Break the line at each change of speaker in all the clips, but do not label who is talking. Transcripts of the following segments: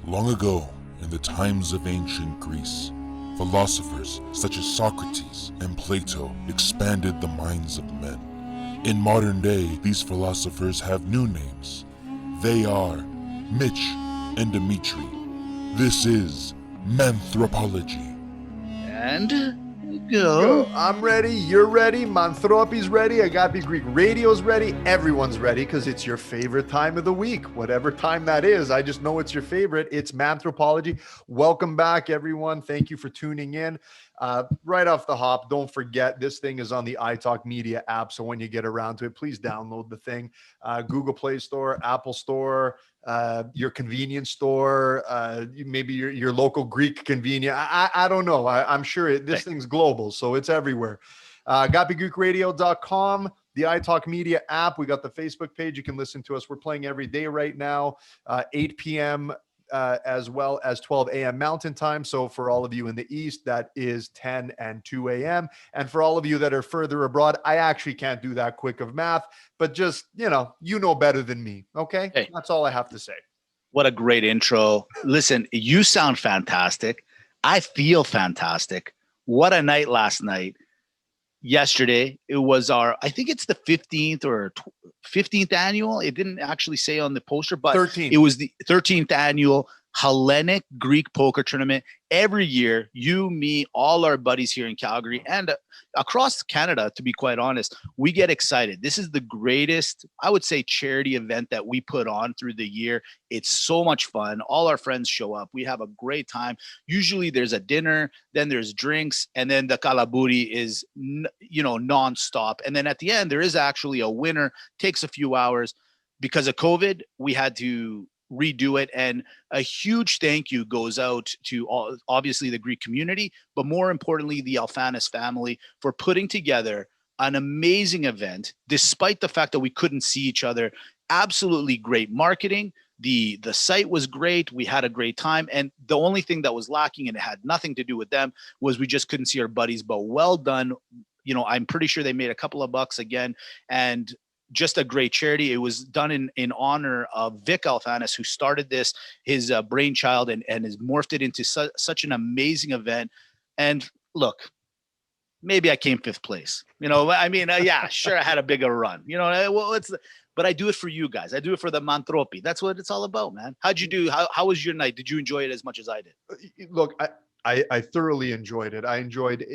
Long ago, in the times of ancient Greece, philosophers such as Socrates and Plato expanded the minds of men. In modern day, these philosophers have new names. They are Mitch and Dimitri. This is Manthropology.
And go.
I'm ready. You're ready. Manthropy's ready. Agape Greek Radio's ready. Everyone's ready because it's your favorite time of the week. Whatever time that is, I just know it's your favorite. It's Manthropology. Welcome back, everyone. Thank you for tuning in. Right off the hop, don't forget this thing is on the iTalk Media app. So when you get around to it, please download the thing. Google Play Store, Apple Store, your convenience store, maybe your local Greek convenience. I don't know. I'm sure this thing's global, so it's everywhere. GapiGreekRadio.com, the iTalk Media app. We got the Facebook page. You can listen to us. We're playing every day right now, 8 p.m. As well as 12 a.m. Mountain Time. So for all of you in the East, that is 10 and 2 a.m. And for all of you that are further abroad, I actually can't do that quick of math, but just, you know better than me. Okay.
Hey.
That's all I have to say.
What a great intro. Listen, you sound fantastic. I feel fantastic. What a night last night. Yesterday, it was I think it's the 15th or 15th annual. It didn't actually say on the poster, but
13th.
It was the 13th annual Hellenic Greek Poker Tournament. Every year, you, me, all our buddies here in Calgary and across Canada, to be quite honest, we get excited. This is the greatest, I would say, charity event that we put on through the year. It's so much fun. All our friends show up. We have a great time. Usually there's a dinner, then there's drinks, and then the kalaburi is, nonstop. And then at the end, there is actually a winner. Takes a few hours. Because of COVID, we had to redo it, and a huge thank you goes out to obviously the Greek community, but more importantly the Alphanis family for putting together an amazing event despite the fact that we couldn't see each other. Absolutely great marketing. The site was great. We had a great time, and the only thing that was lacking, and it had nothing to do with them, was we just couldn't see our buddies. But well done. I'm pretty sure they made a couple of bucks again, and just a great charity. It was done in honor of Vic Alphanis, who started this, his brainchild, and has morphed it into such an amazing event. And look, maybe I came fifth place. Yeah, sure, I had a bigger run. But I do it for you guys. I do it for the Manthropi. That's what it's all about, man. How'd you do? How was your night? Did you enjoy it as much as I did?
Look, I thoroughly enjoyed it.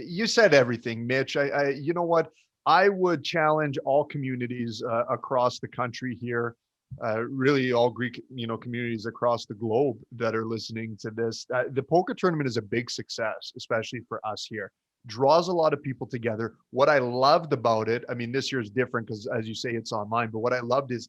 You said everything, Mitch. You know what? I would challenge all communities across the country here, really all Greek, communities across the globe that are listening to this. The poker tournament is a big success, especially for us here. Draws a lot of people together. What I loved about it, this year is different because, as you say, it's online. But what I loved is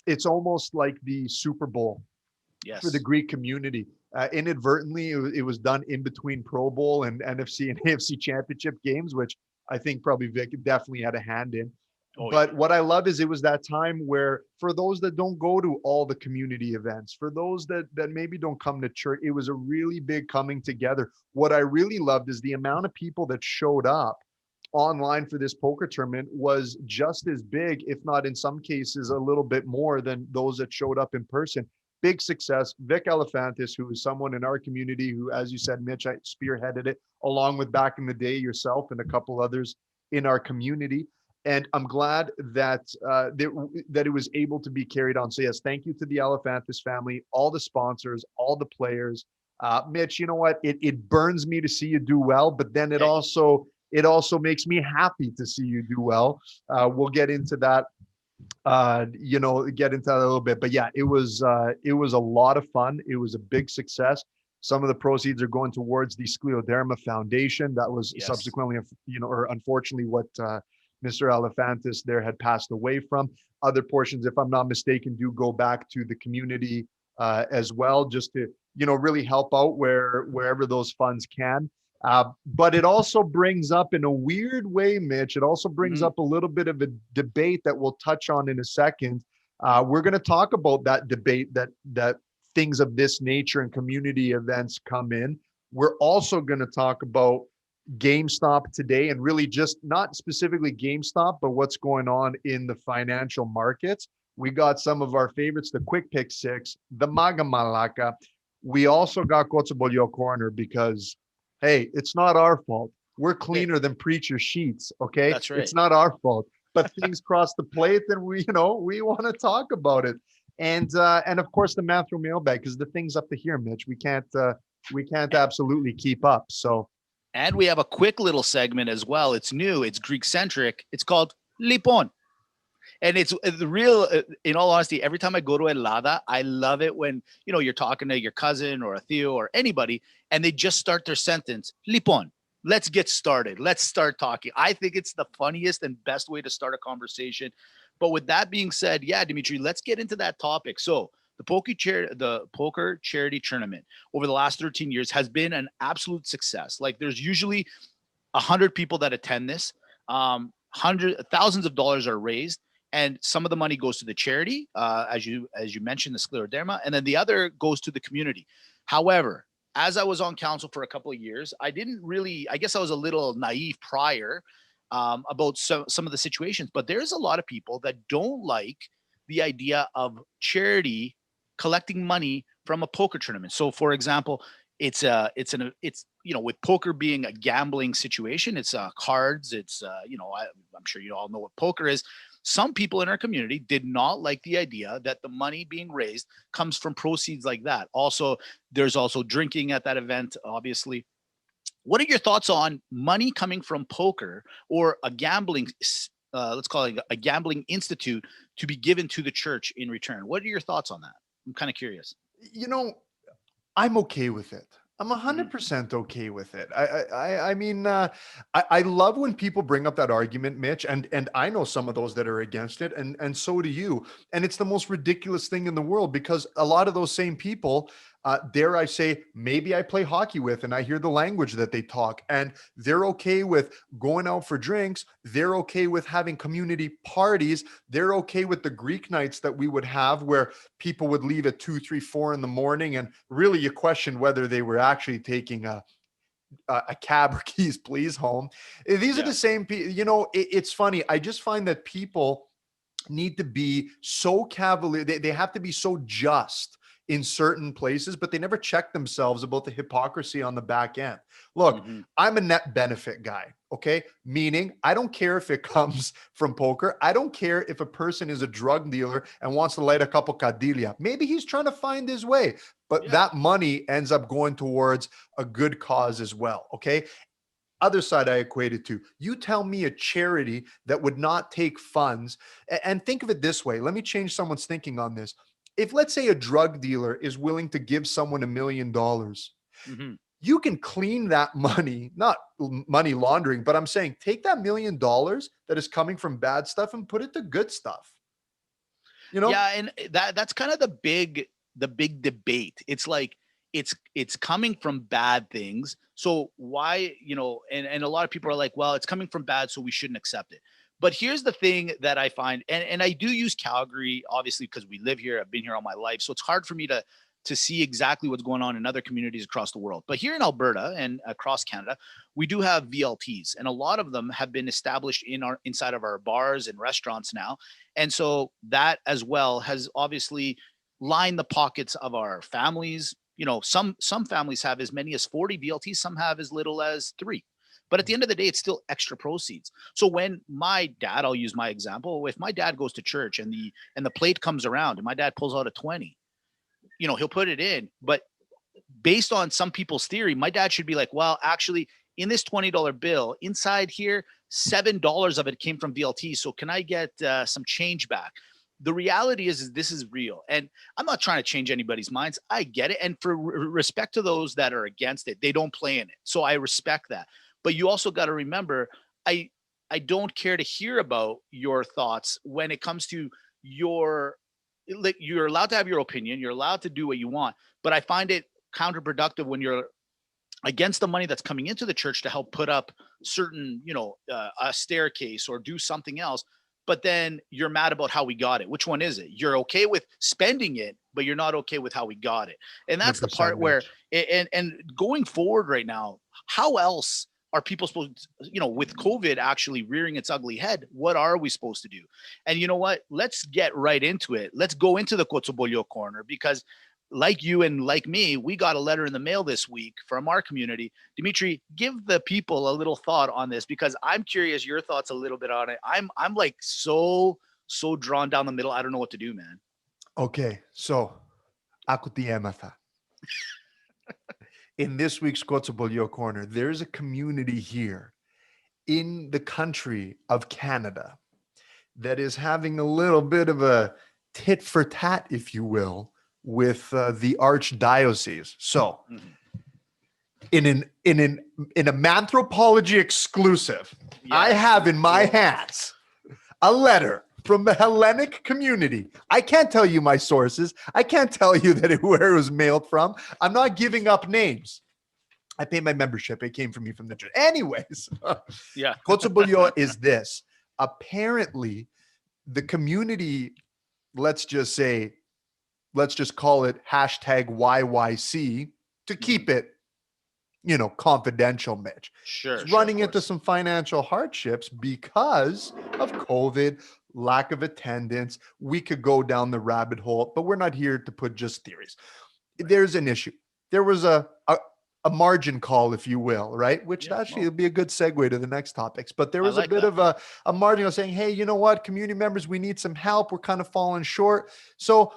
it's almost like the Super Bowl for the Greek community. Inadvertently, it was done in between Pro Bowl and NFC and AFC championship games, which I think probably Vic definitely had a hand in. But what I love is it was that time where, for those that don't go to all the community events, for those that maybe don't come to church, it was a really big coming together. What I really loved is the amount of people that showed up online for this poker tournament was just as big, if not in some cases a little bit more than those that showed up in person. Big success. Vic Elephantis, who is someone in our community who, as you said, Mitch, I spearheaded it, along with back in the day yourself and a couple others in our community. And I'm glad that that it was able to be carried on. So yes, thank you to the Elephantis family, all the sponsors, all the players. Mitch, you know what? It burns me to see you do well, but then it also makes me happy to see you do well. We'll get into that. Get into that a little bit, but yeah, it was a lot of fun. It was a big success. Some of the proceeds are going towards the Scleroderma Foundation. That was subsequently, or unfortunately, what Mr. Elephantis there had passed away from. Other portions, if I'm not mistaken, do go back to the community as well, just to really help out wherever those funds can. But it also brings up, in a weird way, Mitch, it also brings up a little bit of a debate that we'll touch on in a second. We're going to talk about that debate that things of this nature and community events come in. We're also going to talk about GameStop today, and really just not specifically GameStop, but what's going on in the financial markets. We got some of our favorites, the Quick Pick Six, the Maga Malaka. we also got Koutsompolio corner because, hey, it's not our fault. We're
Eh,
cleaner than preacher sheets. Okay.
that's right.
It's not our fault, but things cross the plate and we want to talk about it. And of course the Manthro mailbag, because the things up to here, Mitch, we can't absolutely keep up. So
And we have a quick little segment as well. It's new. It's Greek centric. It's called Lipon. And it's the real, in all honesty, every time I go to Elada, I love it when, you're talking to your cousin or a Theo or anybody, and they just start their sentence, Lipon, let's get started. Let's start talking. I think it's the funniest and best way to start a conversation. But with that being said, yeah, Dimitri, let's get into that topic. So the poker charity tournament over the last 13 years has been an absolute success. Like there's usually 100 people that attend this. Thousands of dollars are raised, and some of the money goes to the charity, as you mentioned, the scleroderma, and then the other goes to the community. However, as I was on council for a couple of years, I didn't really. I guess I was a little naive prior about some of the situations, but there's a lot of people that don't like the idea of charity collecting money from a poker tournament. So, for example, it's with poker being a gambling situation, it's cards, it's I'm sure you all know what poker is. Some people in our community did not like the idea that the money being raised comes from proceeds like that. Also, there's also drinking at that event, obviously. What are your thoughts on money coming from poker or a gambling, let's call it a gambling institute, to be given to the church in return? What are your thoughts on that? I'm kind of curious.
you know, I'm okay with it. I'm
Mhm.
100% okay with it. I mean, I love when people bring up that argument, Mitch, and I know some of those that are against it, and so do you. And it's the most ridiculous thing in the world because a lot of those same people, dare I say, maybe I play hockey with, and I hear the language that they talk, and they're okay with going out for drinks. They're okay with having community parties. They're okay with the Greek nights that we would have where people would leave at 2, 3, 4 in the morning, and really you question whether they were actually taking a cab or keys please home. These are
Yeah.
the same people. It's funny. I just find that people need to be so cavalier. They have to be so just in certain places, but they never check themselves about the hypocrisy on the back end. Look,
Hmm.
I'm a net benefit guy. Okay. Meaning I don't care if it comes from poker. I don't care if a person is a drug dealer and wants to light a couple cadilla. Maybe he's trying to find his way, but
Yeah.
that money ends up going towards a good cause as well. Okay. Other side I equate it to. You tell me a charity that would not take funds, and think of it this way. Let me change someone's thinking on this. If, let's say, a drug dealer is willing to give someone $1 million,
Hmm.
you can clean that money, not money laundering, but I'm saying take that $1 million that is coming from bad stuff and put it to good stuff. You know,
Yeah, and that's kind of the big debate. It's like it's coming from bad things. So why, and a lot of people are like, well, it's coming from bad, so we shouldn't accept it. But here's the thing that I find, and I do use Calgary, obviously, because we live here. I've been here all my life. So it's hard for me to see exactly what's going on in other communities across the world. But here in Alberta and across Canada, we do have VLTs, and a lot of them have been established inside of our bars and restaurants now. And so that as well has obviously lined the pockets of our families. Some families have as many as 40 VLTs, some have as little as 3. But at the end of the day, it's still extra proceeds. So when my dad, I'll use my example, if my dad goes to church and the plate comes around and my dad pulls out a 20, he'll put it in. But based on some people's theory, my dad should be like, well, actually, in this $20 bill, inside here, $7 of it came from VLT. So can I get some change back? The reality is this is real. And I'm not trying to change anybody's minds. I get it. And for respect to those that are against it, they don't play in it. So I respect that. But you also got to remember, I I don't care to hear about your thoughts when it comes to your, like, you're allowed to have your opinion, you're allowed to do what you want, but I find it counterproductive when you're against the money that's coming into the church to help put up certain, a staircase or do something else. But then you're mad about how we got it. Which one is it? You're okay with spending it, but you're not okay with how we got it. And that's the
100%,
part where,
Mitch.
and going forward right now, how else are people supposed to, with COVID actually rearing its ugly head, what are we supposed to do? And you know what? Let's get right into it. Let's go into the Koutsompolio corner, because like you and like me, we got a letter in the mail this week from our community. Dimitri, give the people a little thought on this, because I'm curious your thoughts a little bit on it. I'm like so drawn down the middle. I don't know what to do, man.
Okay, so ako ti Emata. In this week's Koutsompolio Corner, there's a community here in the country of Canada that is having a little bit of a tit for tat, if you will, with the archdiocese. So, in a Manthropology exclusive, I have in my hands a letter from the Hellenic community. I can't tell you my sources. I can't tell you where it was mailed from. I'm not giving up names. I pay my membership. It came from me from the church. Anyways,
Yeah.
Koutsompolio is this. Apparently, the community, let's just call it hashtag YYC to keep it, confidential, Mitch.
Sure.
It's running into some financial hardships because of COVID, lack of attendance. We could go down the rabbit hole, but we're not here to put just theories. There's an issue. There was a margin call, if you will, right? Which actually would be a good segue to the next topics. But there was a bit of a margin of saying, hey, you know what, community members, we need some help. We're kind of falling short. So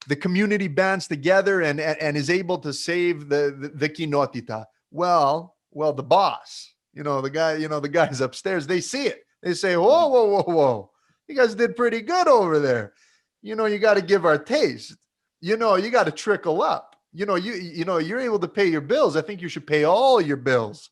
the community bands together and is able to save the kinotita. Well, the boss, the guys upstairs, they see it. They say, whoa. You guys did pretty good over there. You got to give our taste. You got to trickle up. You're able to pay your bills. I think you should pay all your bills.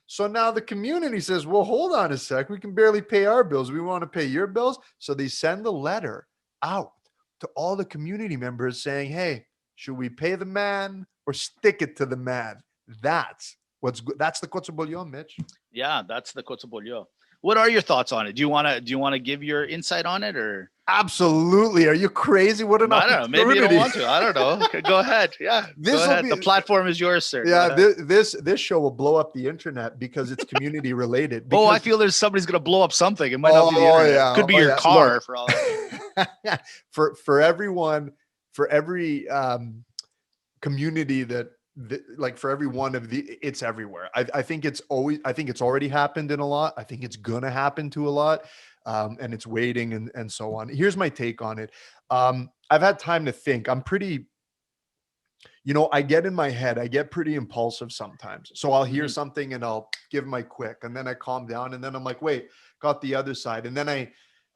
So now the community says, well, hold on a sec. We can barely pay our bills. We want to pay your bills. So they send a letter out to all the community members saying, hey, should we pay the man or stick it to the man? That's what's good. That's the Koutsompolio, Mitch.
Yeah, that's the Koutsompolio. What are your thoughts on it? Do you want to give your insight on it, or?
Absolutely. Are you crazy? What an
I don't know. Maybe you don't want to. I don't know. Okay, go ahead. Yeah. Go ahead. The platform is yours, sir.
Yeah. This show will blow up the internet because it's community related.
I feel there's somebody's going to blow up something. It might not be the internet.
Yeah.
Could be your car. Look, for all
for everyone, for every community like for every one of it's everywhere. I think it's already happened in a lot. I think it's gonna happen to a lot, and it's waiting and so on. Here's my take on it. I've had time to think. I'm pretty, I get in my head. I get pretty impulsive sometimes. So I'll hear something and I'll give my quick, and then I calm down, and then I'm like, wait, got the other side, and then I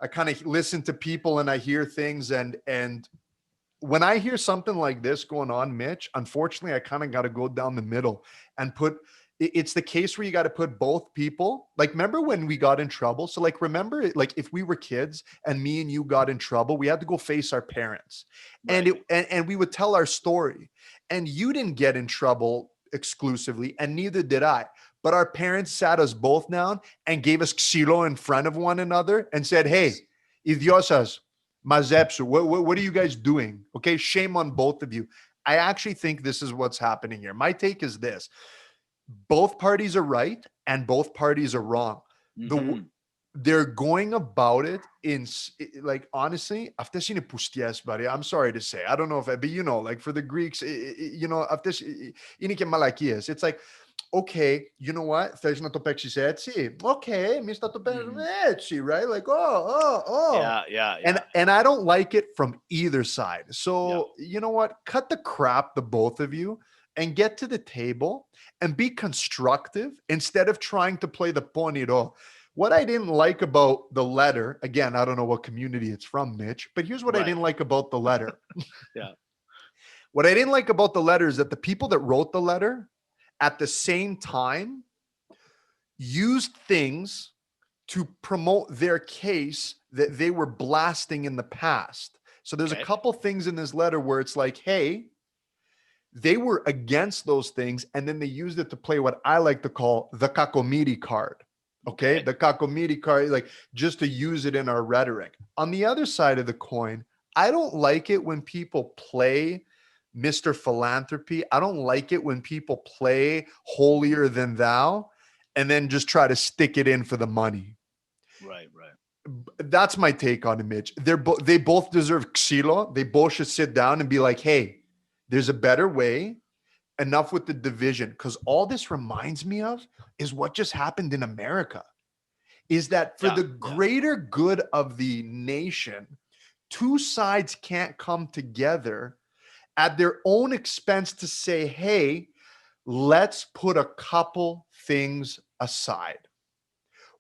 kind of listen to people and I hear things and. When I hear something like this going on, Mitch, unfortunately, I kind of got to go down the middle and it's the case where you got to put both people. Like, remember when we got in trouble? So remember, if we were kids and me and you got in trouble, we had to go face our parents, right. And we would tell our story, and you didn't get in trouble exclusively, and neither did I. But our parents sat us both down and gave us xilo in front of one another and said, hey, idiosas, Mazepsu, what are you guys doing? Okay, shame on both of you. I actually think this is what's happening here. My take is this. Both parties are right and both parties are wrong. They're going about it in, honestly, buddy. I'm sorry to say. I don't know but for the Greeks, it's like, okay, you know what? Okay, Mr. Topexi, right? Like, oh.
Yeah.
And I don't like it from either side. So, you know what? Cut the crap, the both of you, and get to the table and be constructive instead of trying to play the poniro. What I didn't like about the letter, again, I don't know what community it's from, Mitch, but here's what I didn't like about the letter.
Yeah.
What I didn't like about the letter is that the people that wrote the letter at the same time used things to promote their case that they were blasting in the past. So there's a couple things in this letter where it's like, hey, they were against those things, and then they used it to play what I like to call the kakomiri card. Okay. The kakomiri card, just to use it in our rhetoric. On the other side of the coin, I don't like it when people play Mr. Philanthropy. I don't like it when people play holier than thou and then just try to stick it in for the money.
Right.
That's my take on it, Mitch. They both deserve xilo. They both should sit down and be like, hey, There's a better way. Enough with the division, because all this reminds me of is what just happened in America. Is that for
Yeah,
the
yeah.
greater good of the nation, two sides can't come together at their own expense to say, hey, let's put a couple things aside.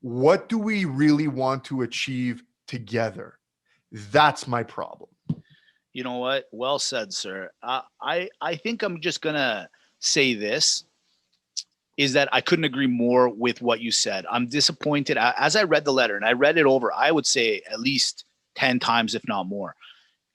What do we really want to achieve together? That's my problem.
You know what? Well said, sir. I think I'm just gonna say this is that I couldn't agree more with what you said. I'm disappointed. As I read the letter and I read it over, I would say at least 10 times, if not more.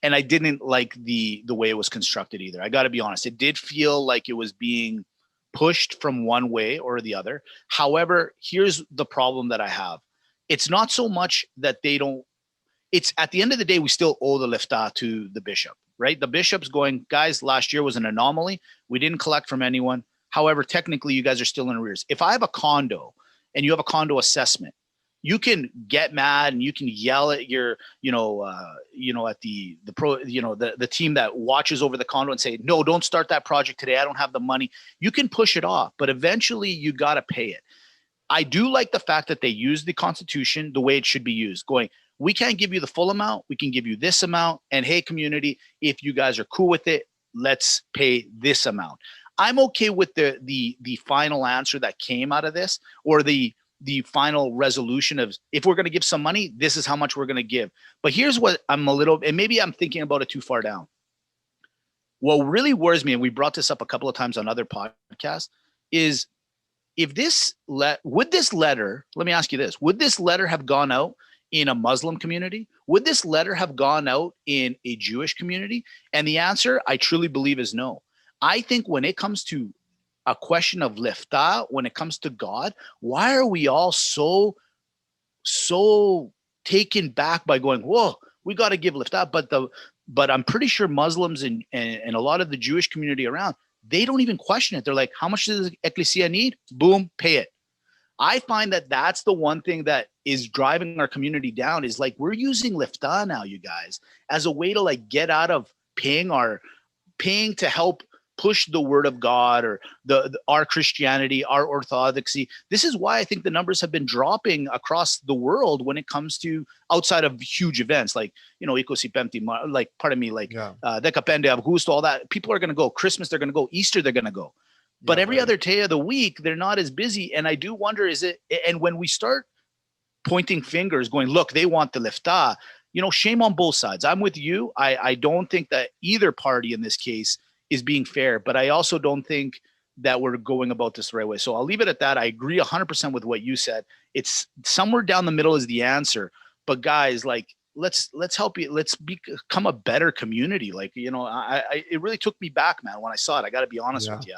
And I didn't like the way it was constructed either. I got to be honest. It did feel like it was being pushed from one way or the other. However, here's the problem that I have. It's not so much that they don't, it's at the end of the day, we still owe the lifta to the bishop, right? The bishop's going, guys, last year was an anomaly. We didn't collect from anyone. However, technically, you guys are still in arrears. If I have a condo and you have a condo assessment, you can get mad and you can yell at your, at the pro, the team that watches over the condo and say, no, don't start that project today. I don't have the money. You can push it off, but eventually you got to pay it. I do like the fact that they use the Constitution the way it should be used, going, we can't give you the full amount. We can give you this amount. And hey, community, if you guys are cool with it, let's pay this amount. I'm okay with the final answer that came out of this, or the final resolution of, if we're going to give some money, this is how much we're going to give. But here's what I'm a little, and maybe I'm thinking about it too far down. What really worries me, and we brought this up a couple of times on other podcasts, is if would this letter, let me ask you this, would this letter have gone out in a Muslim community? Would this letter have gone out in a Jewish community? And the answer, I truly believe, is no. I think when it comes to a question of lifta, when it comes to God, why are we all so taken back by going, whoa, we got to give lifta? But I'm pretty sure Muslims and a lot of the Jewish community around, they don't even question it. They're like, how much does the ecclesia need? Boom, pay it. I find that that's the one thing that is driving our community down, is like, we're using lifta now, you guys, as a way to like get out of paying to help push the word of God, or our Christianity, our orthodoxy. This is why I think the numbers have been dropping across the world when it comes to outside of huge events like, like, pardon me, like Decapende, Augusto, all that. People are going to go. Christmas, they're going to go. Easter, they're going to go. But every other day of the week, they're not as busy. And I do wonder, and when we start pointing fingers going, look, they want the lifta, shame on both sides. I'm with you. I don't think that either party in this case is being fair, but I also don't think that we're going about this the right way. So I'll leave it at that. I agree 100% with what you said. It's somewhere down the middle is the answer. But guys, like, let's help you. Let's become a better community. Like, it really took me back, man, when I saw it. I got to be honest with you.